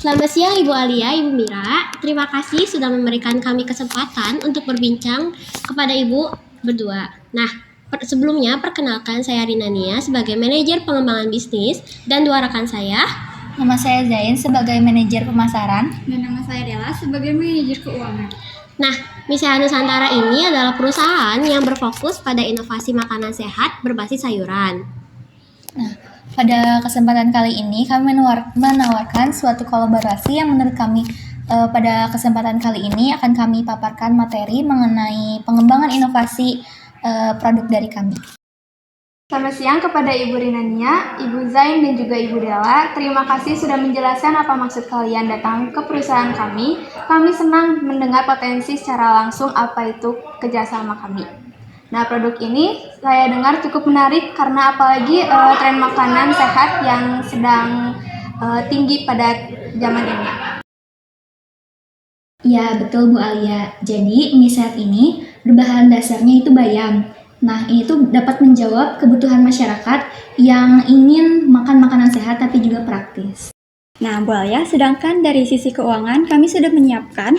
Selamat siang Ibu Alia, Ibu Mira. Terima kasih sudah memberikan kami kesempatan untuk berbincang kepada Ibu berdua. Nah, sebelumnya perkenalkan saya Rina Nia sebagai manajer pengembangan bisnis dan dua rekan saya. Nama saya Zain sebagai manajer pemasaran. Dan nama saya Della sebagai manajer keuangan. Nah, Misea Nusantara ini adalah perusahaan yang berfokus pada inovasi makanan sehat berbasis sayuran. Nah, pada kesempatan kali ini kami menawarkan suatu kolaborasi yang menurut kami pada kesempatan kali ini akan kami paparkan materi mengenai pengembangan inovasi produk dari kami. Selamat siang kepada Ibu Rina Nia, Ibu Zain dan juga Ibu Della. Terima kasih sudah menjelaskan apa maksud kalian datang ke perusahaan kami. Kami senang mendengar potensi secara langsung apa itu kerjasama kami. Nah, produk ini saya dengar cukup menarik karena apalagi tren makanan sehat yang sedang tinggi pada zaman ini. Ya, betul Bu Alia. Jadi, mie sehat ini berbahan dasarnya itu bayam. Nah, ini tuh dapat menjawab kebutuhan masyarakat yang ingin makan makanan sehat tapi juga praktis. Nah, Bu Alia, sedangkan dari sisi keuangan kami sudah menyiapkan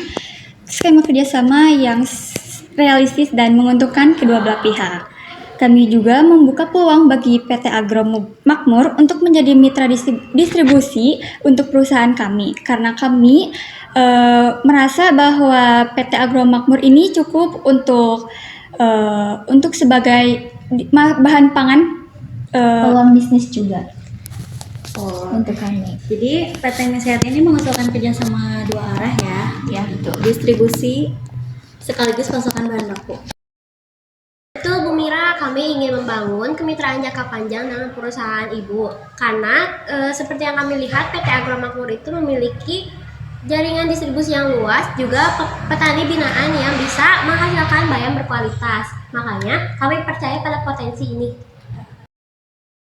skema kerjasama yang realistis dan menguntungkan kedua belah pihak. Kami juga membuka peluang bagi PT Agro Makmur untuk menjadi mitra distribusi untuk perusahaan kami, karena kami merasa bahwa PT Agro Makmur ini cukup untuk sebagai bahan pangan Peluang bisnis juga untuk kami. Jadi PT Mie Sehat ini mengusulkan kerjasama dua arah ya. Ya, betul. Distribusi sekaligus pasokan bahan baku. Betul Bu Mira, kami ingin membangun kemitraan jangka panjang dengan perusahaan Ibu. Karena seperti yang kami lihat, PT Agro Makmur itu memiliki jaringan distribusi yang luas, juga petani binaan yang bisa menghasilkan bayam berkualitas. Makanya kami percaya pada potensi ini.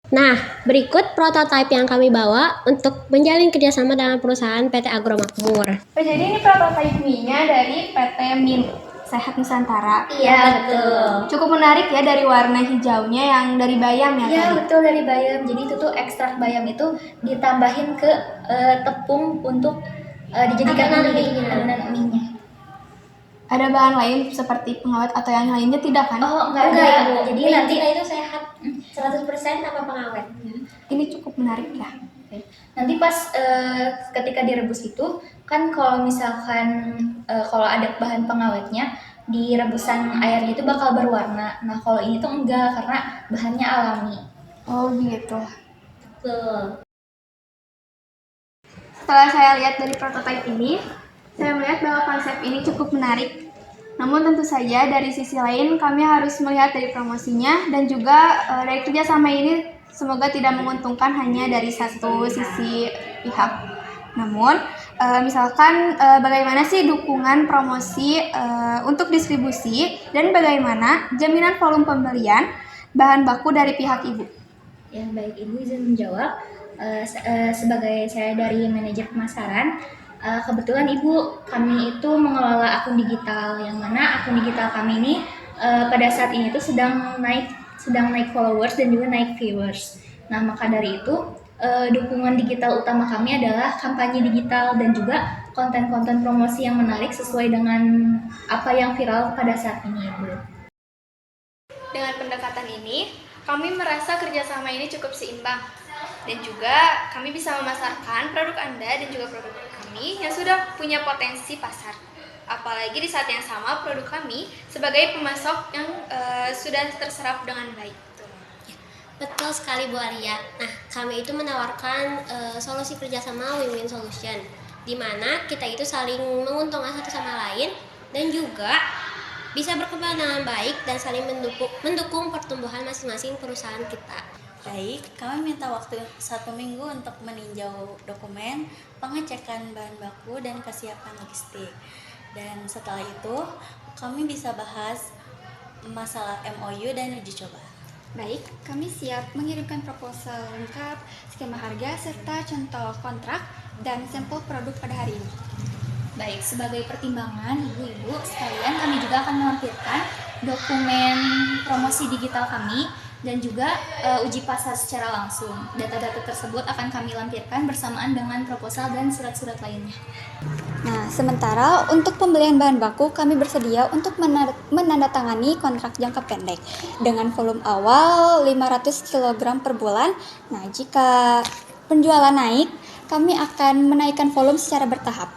Nah, berikut prototipe yang kami bawa untuk menjalin kerjasama dengan perusahaan PT Agro Makmur. Jadi ini prototipe mie-nya dari PT Mie Sehat Nusantara. Iya, betul. Cukup menarik ya dari warna hijaunya yang dari bayam ya. Iya, tadi. betul, dari bayam. Jadi itu tuh ekstrak bayam itu ditambahin ke tepung untuk dijadikan adonan mie-nya. Ada bahan lain seperti pengawet atau yang lainnya tidak kan? Oh, enggak Enggak, ada. Ibu. Jadi Mie nanti kita itu sehat 100% tanpa pengawet. Ini cukup menarik ya. nanti pas ketika direbus itu kan kalau misalkan kalau ada bahan pengawetnya di rebusan airnya itu bakal berwarna. Nah, kalau ini tuh enggak karena bahannya alami. Oh gitu. Betul. Setelah saya lihat dari prototipe ini, saya melihat bahwa konsep ini cukup menarik. Namun tentu saja dari sisi lain kami harus melihat dari promosinya dan juga dari kerjasama ini semoga tidak menguntungkan hanya dari satu sisi pihak. Namun misalkan bagaimana sih dukungan promosi untuk distribusi dan bagaimana jaminan volume pembelian bahan baku dari pihak Ibu? Ya, baik, Ibu izin menjawab. Sebagai saya dari manajer pemasaran, Kebetulan Ibu, kami itu mengelola akun digital, yang mana akun digital kami ini pada saat ini tuh sedang naik followers dan juga naik viewers. Nah, maka dari itu dukungan digital utama kami adalah kampanye digital dan juga konten-konten promosi yang menarik sesuai dengan apa yang viral pada saat ini, Ibu. Dengan pendekatan ini, kami merasa kerjasama ini cukup seimbang. Dan juga kami bisa memasarkan produk Anda dan juga produk kami yang sudah punya potensi pasar. Apalagi di saat yang sama produk kami sebagai pemasok yang sudah terserap dengan baik. Betul sekali Bu Arya. Nah, kami itu menawarkan solusi kerjasama win-win solution, di mana kita itu saling menguntungkan satu sama lain dan juga bisa berkembang dengan baik dan saling mendukung pertumbuhan masing-masing perusahaan kita. Baik, kami minta waktu 1 minggu untuk meninjau dokumen, pengecekan bahan baku, dan kesiapan logistik. Dan setelah itu, kami bisa bahas masalah MOU dan uji coba. Baik, kami siap mengirimkan proposal lengkap, skema harga, serta contoh kontrak dan sampel produk pada hari ini. Baik, sebagai pertimbangan Ibu-Ibu sekalian, kami juga akan melampirkan dokumen promosi digital kami dan juga uji pasar secara langsung. Data-data tersebut akan kami lampirkan bersamaan dengan proposal dan surat-surat lainnya. Nah, sementara untuk pembelian bahan baku, kami bersedia untuk menandatangani kontrak jangka pendek dengan volume awal 500 kg per bulan. Nah, jika penjualan naik, kami akan menaikkan volume secara bertahap.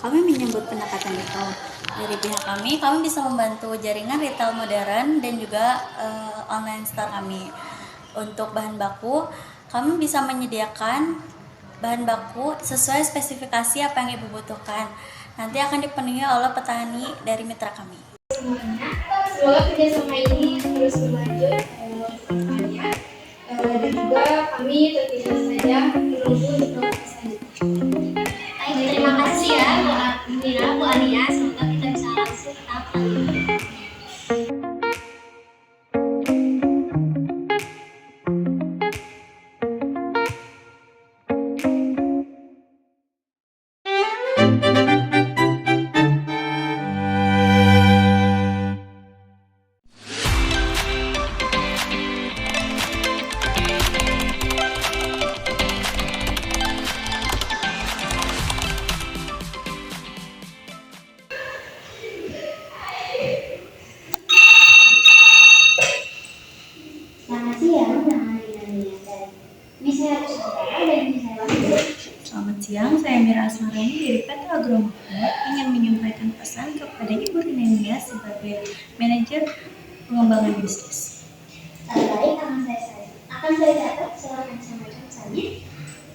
Kami menyambut pendekatan itu. Dari pihak kami bisa membantu jaringan retail modern dan juga online store kami. Untuk bahan baku, kami bisa menyediakan bahan baku sesuai spesifikasi apa yang Ibu butuhkan. Nanti akan dipenuhi oleh petani dari mitra kami. Semoga kerjasama ini terus berlanjut dan juga kami tentu saja menunggu informasi selanjutnya. Baik, terima kasih ya Bu Mira, Bu Arya. Semoga kita bisa langsung tahap selanjutnya. Selamat siang, nama Dinania dan bisa saudara dan bisa Selamat siang, saya Mira Asmarani dari PT Agromakmur ingin menyampaikan pesan kepada Ibu Rinenia sebagai manajer pengembangan bisnis. baik, akan saya catat, silakan sampaikan saja.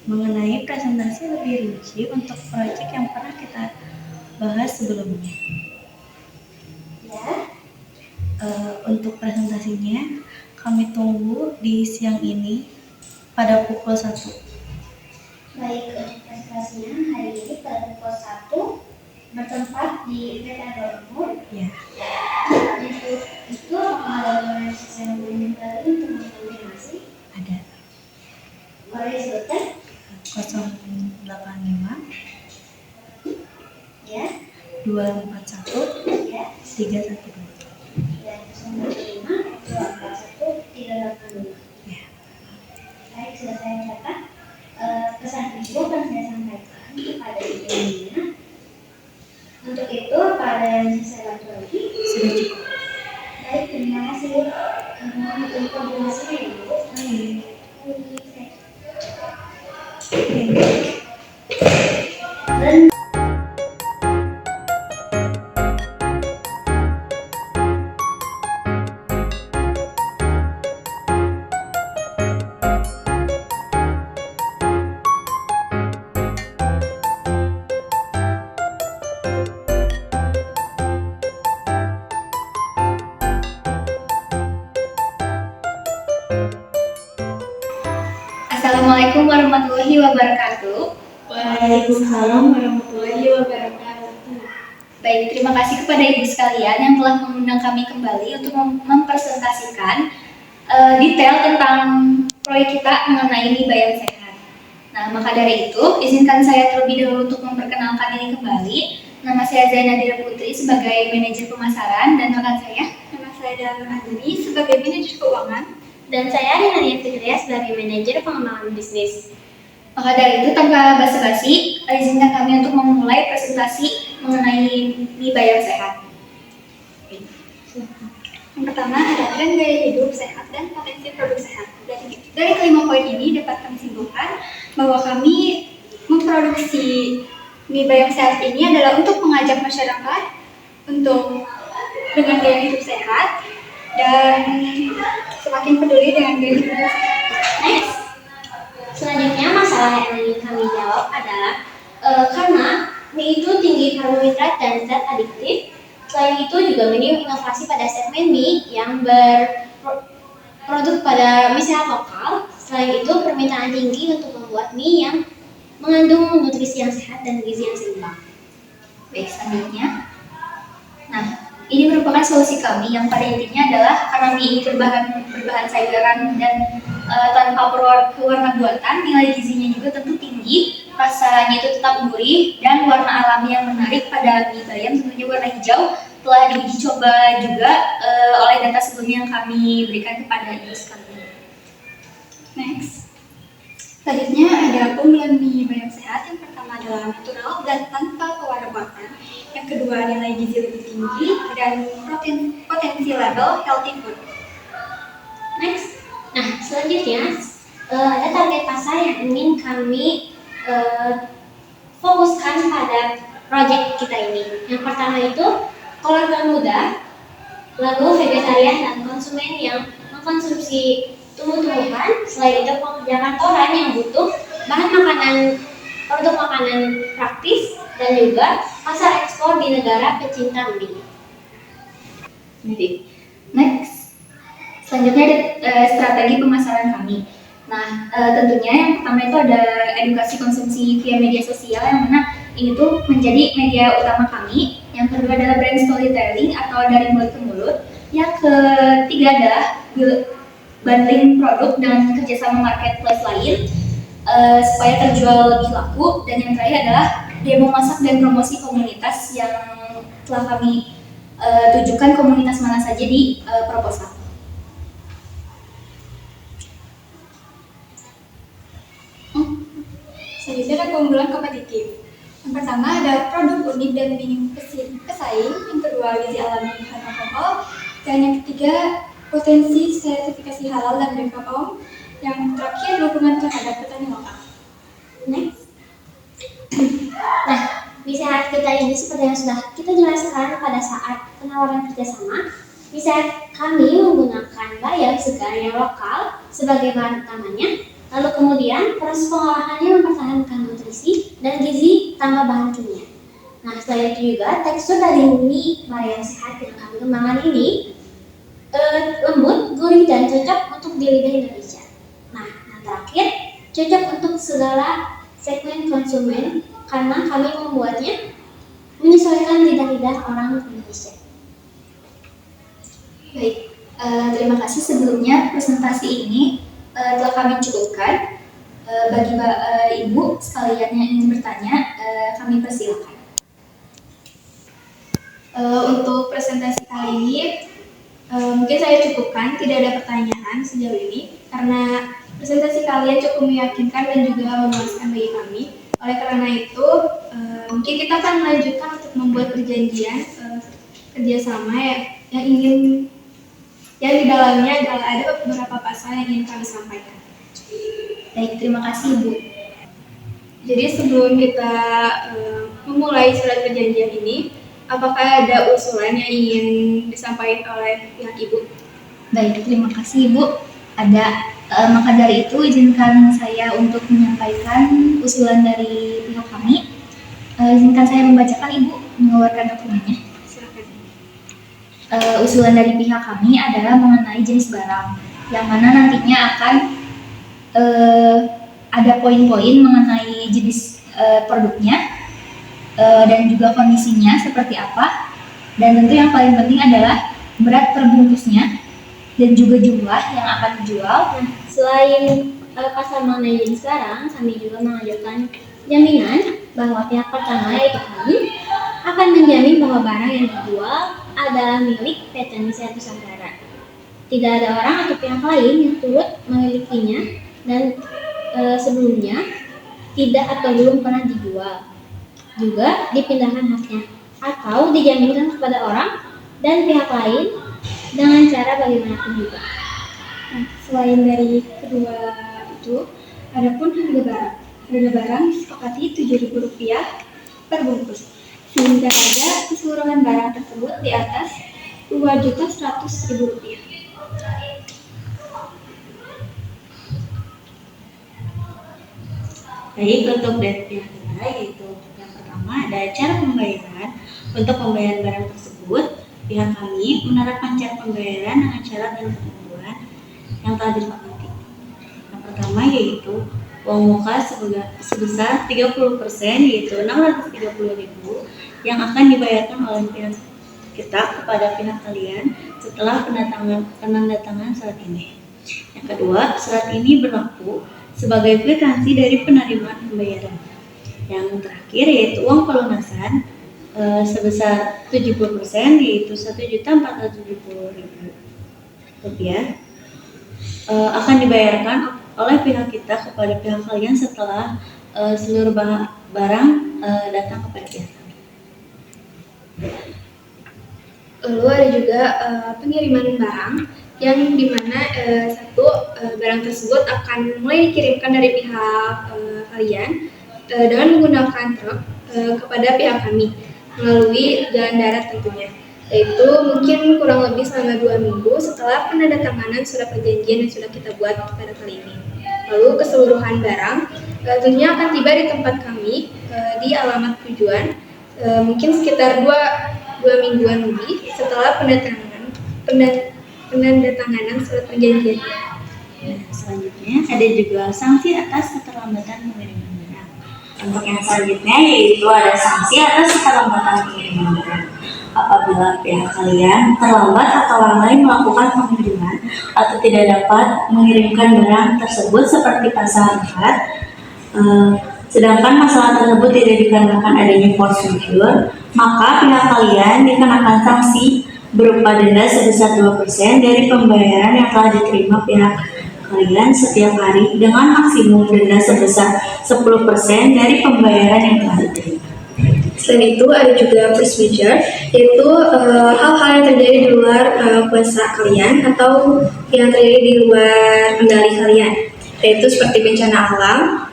Mengenai presentasi lebih rinci untuk proyek yang pernah kita bahas sebelumnya. Ya, Untuk presentasinya, kami tunggu di siang ini pada pukul 1. baik, untuk presentasinya hari ini pada pukul 1 bertempat di PT Agromakmur. Ya, Untuk itu apakah ada saya belum kembali untuk mengkonfirmasi? ada Boleh disebutkan? 085 Ya, 241 ya, 312. dan 95 241 382. Ya. Baik, sudah saya catat. Pesan ibu akan saya sampaikan kepada ibu Nina. Untuk itu, pada yang bisa saya bantu lagi? Sudah cukup. Baik, terima kasih. Mohon informasinya ibu. Baik. Assalamualaikum warahmatullahi wabarakatuh. Waalaikumsalam warahmatullahi wabarakatuh. Baik, terima kasih kepada Ibu sekalian yang telah mengundang kami kembali untuk mempresentasikan detail tentang proyek kita mengenai mie bayam sehat. Nah, maka dari itu, izinkan saya terlebih dahulu untuk memperkenalkan diri kembali. Nama saya Zaina Dira Putri sebagai manajer pemasaran dan rekan saya. Nama saya Dara Nurhandini sebagai manajer keuangan. Dan saya Rinania Fitria sebagai manajer pengembangan bisnis. Maka dari itu, tanpa basa-basi, izinkan kami untuk memulai presentasi mengenai mie bayam sehat. Yang pertama ada tren gaya hidup sehat dan potensi produk sehat. Dari kelima poin ini dapat kami simpulkan bahwa kami memproduksi mie bayam sehat ini adalah untuk mengajak masyarakat untuk dengan gaya hidup sehat dan semakin peduli dengan gaya hidup sehat. Next, selanjutnya masalah yang ingin kami jawab adalah karena mie itu tinggi karbohidrat dan zat adiktif. Selain itu juga menu inovasi pada segmen mie yang berproduk pada mie sehat lokal. Selain itu permintaan tinggi untuk membuat mie yang mengandung nutrisi yang sehat dan gizi yang seimbang. Baik, selanjutnya. Nah, ini merupakan solusi kami yang pada intinya adalah karena mie ini berbahan sayuran dan tanpa pewarna buatan, nilai gizinya juga tentu tinggi, rasanya itu tetap gurih dan warna alami yang menarik pada mie bayam tentunya warna hijau telah diuji coba juga oleh data sebelumnya yang kami berikan kepada ibu sekalian. Next. Selanjutnya ada keunggulan mie bayam sehat. Yang pertama adalah natural dan tanpa pewarna buatan. Yang kedua nilai gizi lebih tinggi dan potensi label healthy food. Next, nah selanjutnya ada target pasar yang ingin kami fokuskan pada proyek kita ini. Yang pertama itu keluarga muda, lalu vegetarian dan konsumen yang mengkonsumsi tumbuh-tumbuhan. Selain itu pekerja kantoran yang butuh bahan makanan, produk makanan praktis, dan juga pasar ekspor di negara pecinta mie. Next, selanjutnya ada strategi pemasaran kami. Nah, tentunya yang pertama itu ada edukasi konsumsi via media sosial yang mana ini tuh menjadi media utama kami. Yang kedua adalah brand storytelling atau dari mulut ke mulut. Yang ketiga adalah bundling produk dengan kerjasama marketplace lain supaya terjual lebih laku. Dan yang terakhir adalah demo masak dan promosi komunitas yang telah kami tujukan komunitas mana saja di proposal. Selanjutnya ada keunggulan kompetitif. Yang pertama ada produk unik dan minim pesaing. Yang kedua gizi alami bahan alkohol. Dan yang ketiga potensi sertifikasi halal dan BPOM. Yang terakhir dukungan terhadap petani lokal. Next. Nah, mie sehat kita ini seperti yang sudah kita jelaskan pada saat penawaran kerjasama. Mie sehat kami menggunakan bayam segar yang lokal sebagai bahan utamanya. Lalu kemudian proses pengolahannya mempertahankan nutrisi dan gizi tanpa bahan kimia. Nah, selain itu juga tekstur dari mie bayam sehat yang kami kembangkan ini lembut, gurih, dan cocok untuk di lidah Indonesia. Nah, yang terakhir cocok untuk segala segmen konsumen karena kami membuatnya menyesuaikan lidah-lidah orang Indonesia. Baik, terima kasih sebelumnya presentasi ini telah kami cukupkan. Bagi ibu sekalian yang ingin bertanya, kami persilakan. Untuk presentasi kali ini mungkin saya cukupkan, tidak ada pertanyaan sejauh ini karena presentasi kalian cukup meyakinkan dan juga memuaskan bagi kami. Oleh karena itu mungkin kita akan melanjutkan untuk membuat perjanjian kerjasama yang di dalamnya adalah ada beberapa pasal yang ingin kami sampaikan. Baik, terima kasih ibu. Jadi sebelum kita memulai surat perjanjian ini, apakah ada usulan yang ingin disampaikan oleh pihak ibu? Baik, terima kasih ibu. Ada, maka dari itu izinkan saya untuk menyampaikan usulan dari pihak kami. Izinkan saya membacakan ibu mengeluarkan dokumennya. Usulan dari pihak kami adalah mengenai jenis barang, yang mana nantinya akan ada poin-poin mengenai jenis produknya dan juga kondisinya seperti apa, dan tentu yang paling penting adalah berat per bungkusnya dan juga jumlah yang akan dijual. Selain pasal mengenai jenis barang, kami juga mengajukan jaminan bahwa pihak pertama yaitu kami akan menjamin bahwa barang yang dijual adalah milik PT Indonesia Nusantara. Tidak ada orang atau pihak lain yang turut memilikinya dan sebelumnya tidak atau belum pernah dijual. Juga dipindahkan haknya atau dijaminkan kepada orang dan pihak lain dengan cara bagaimanapun juga. Nah, selain dari kedua itu, adapun harga barang disepakati Rp7.000 per bungkus, sehingga harga keseluruhan barang tersebut di atas Rp2.100.000. Baik, untuk dari pihak kita yaitu yang pertama ada cara pembayaran. Untuk pembayaran barang tersebut, pihak kami menerapkan cara pembayaran dengan syarat dan ketentuan yang telah disepakati. Yang pertama yaitu uang muka sebesar 30% yaitu Rp630.000 yang akan dibayarkan oleh pihak kita kepada pihak kalian setelah penandatangan surat ini. Yang kedua, surat ini berlaku sebagai kwitansi dari penerimaan pembayaran. Yang terakhir yaitu uang pelunasan sebesar 70% yaitu Rp1.470.000 akan dibayarkan oleh pihak kita kepada pihak kalian setelah seluruh barang datang kepada pihak kami. Lalu ada juga pengiriman barang yang dimana barang tersebut akan mulai dikirimkan dari pihak kalian dengan menggunakan truk kepada pihak kami melalui jalan darat tentunya, yaitu mungkin kurang lebih selama 2 minggu setelah penandatanganan surat perjanjian yang sudah kita buat pada kali ini. Lalu keseluruhan barang tentunya akan tiba di tempat kami di alamat tujuan mungkin sekitar 2 mingguan lebih setelah penandatanganan surat perjanjian. Nah, selanjutnya ada juga sanksi atas keterlambatan pengiriman barang. Untuk yang selanjutnya yaitu ada sanksi atas keterlambatan pengiriman barang. Apabila pihak kalian terlambat atau orang lain melakukan pengiriman atau tidak dapat mengirimkan barang tersebut seperti pasal 4, sedangkan masalah tersebut tidak dikarenakan adanya force majeure, maka pihak kalian dikenakan sanksi berupa denda sebesar 2% dari pembayaran yang telah diterima pihak kalian setiap hari dengan maksimum denda sebesar 10% dari pembayaran yang telah diterima. Selain itu ada juga force majeure, yaitu hal-hal yang terjadi di luar kuasa kalian atau yang terjadi di luar kendali kalian, yaitu seperti bencana alam,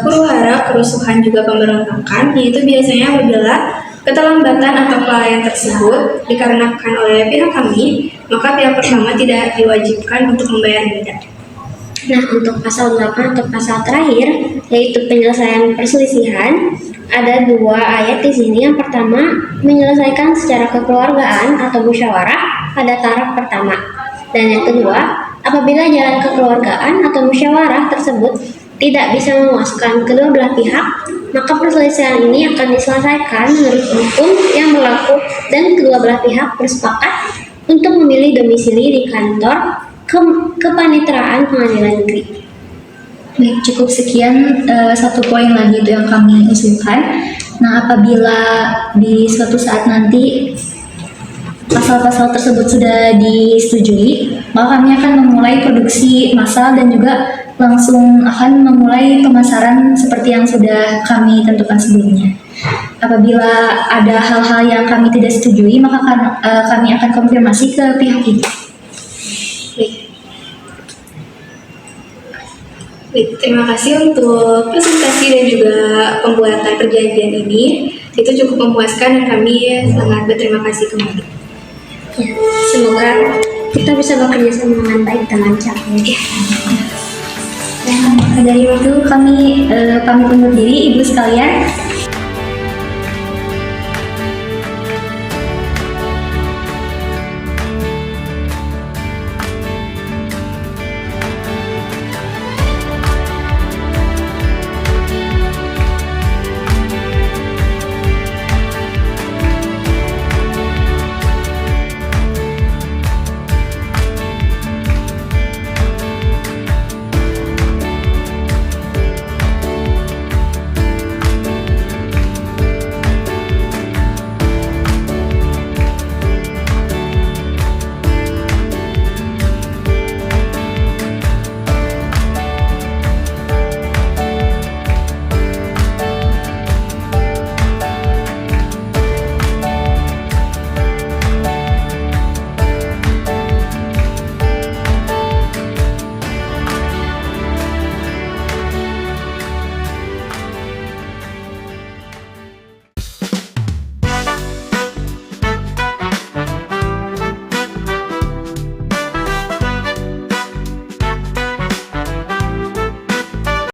huru-hara, kerusuhan, juga pemberontakan, yaitu biasanya apabila keterlambatan atau kelalaian tersebut dikarenakan oleh pihak kami, maka pihak pertama tidak diwajibkan untuk membayar denda. Nah, untuk pasal 8 atau pasal terakhir, yaitu penyelesaian perselisihan, ada 2 ayat di sini. Yang pertama, menyelesaikan secara kekeluargaan atau musyawarah pada taraf pertama. Dan yang kedua, apabila jalan kekeluargaan atau musyawarah tersebut tidak bisa memuaskan kedua belah pihak, maka perselisihan ini akan diselesaikan menurut hukum yang berlaku dan kedua belah pihak bersepakat untuk memilih domisili di kantor kepaniteraan pengadilan negeri. Baik, cukup sekian 1 poin lagi itu yang kami usulkan. Nah, apabila di suatu saat nanti pasal-pasal tersebut sudah disetujui, maka kami akan memulai produksi massal dan juga langsung akan memulai pemasaran seperti yang sudah kami tentukan sebelumnya. Apabila ada hal-hal yang kami tidak setujui, maka kami akan konfirmasi ke pihak itu. Baik, terima kasih untuk presentasi dan juga pembuatan perjanjian ini. Itu cukup memuaskan dan kami sangat berterima kasih kembali. Ya, semoga kita bisa bekerja sama dengan baik dan lancar. Ya. Dari itu kami pamit undur diri, Ibu sekalian.